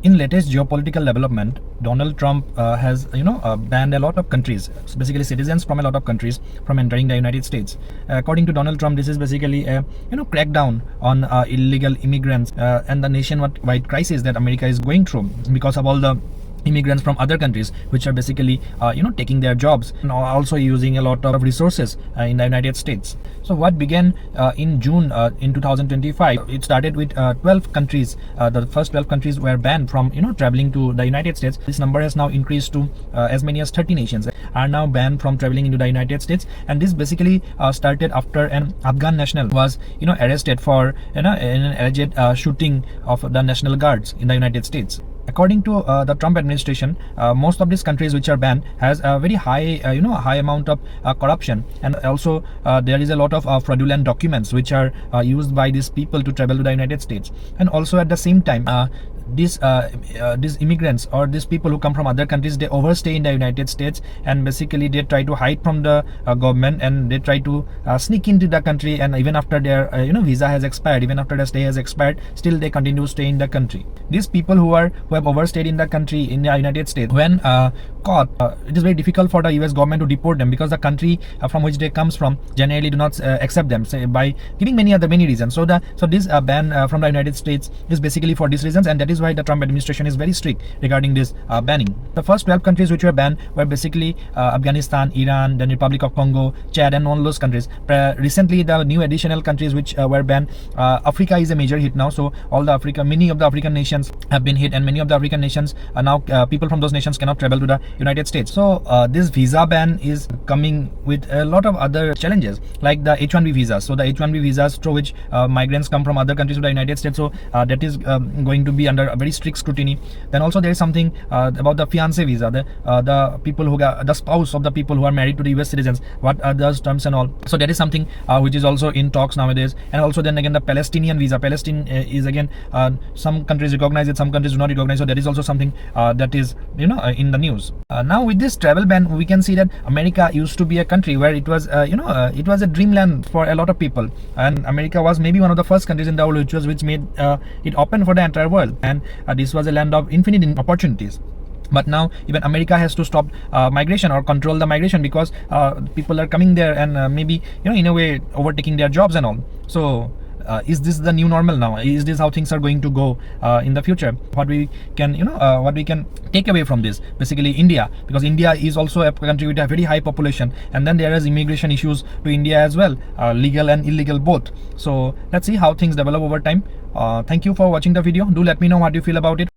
In latest geopolitical development, Donald Trump has banned a lot of countries, so basically citizens from a lot of countries, from entering the United States. According to Donald Trump, this is basically a crackdown on illegal immigrants and the nationwide crisis that America is going through because of all the immigrants from other countries which are basically taking their jobs and also using a lot of resources in the United States. So what began in June in 2025, it started with 12 countries. The first 12 countries were banned from traveling to the United States. This number has now increased to as many as 30 nations are now banned from traveling into the United States, and this basically started after an Afghan national was arrested for an alleged shooting of the National Guards in the United States. According to the Trump administration, most of these countries which are banned has a very high high amount of corruption, and also there is a lot of fraudulent documents which are used by these people to travel to the United States. And also at the same time, these immigrants or these people who come from other countries, they overstay in the United States, and basically they try to hide from the government, and they try to sneak into the country, and even after their visa has expired, even after the stay has expired, still they continue to stay in the country. These people who have overstayed in the country in the United States, when caught, it is very difficult for the US government to deport them, because the country from which they comes from generally do not accept them, say, by giving many reasons. So this ban from the United States is basically for these reasons, and that is why the Trump administration is very strict regarding this banning. The first 12 countries which were banned were basically Afghanistan, Iran, then Republic of Congo, Chad, and all those countries. Recently, the new additional countries which were banned, Africa is a major hit now. So many of the African nations have been hit, and many of the African nations are now people from those nations cannot travel to the United States. So this visa ban is coming with a lot of other challenges, like the H-1B visas. So the H-1B visas through which migrants come from other countries to the United States, so that is going to be under a very strict scrutiny. Then also there is something about the fiancé visa, the people who got the spouse of the people who are married to the US citizens, what are those terms and all. So that is something which is also in talks nowadays. And also then again the Palestinian visa. Palestine is again some countries recognize it, some countries do not recognize. So that is also something that is in the news. Now with this travel ban, we can see that America used to be a country where it was it was a dreamland for a lot of people, and America was maybe one of the first countries in the world which made it open for the entire world, and this was a land of infinite opportunities. But now even America has to stop migration or control the migration, because people are coming there and maybe in a way overtaking their jobs and all. So is this the new normal now? Is this how things are going to go in the future? What we can take away from this, basically India, because India is also a country with a very high population, and then there is immigration issues to India as well, legal and illegal both. So let's see how things develop over time. Thank you for watching the video. Do let me know what you feel about it.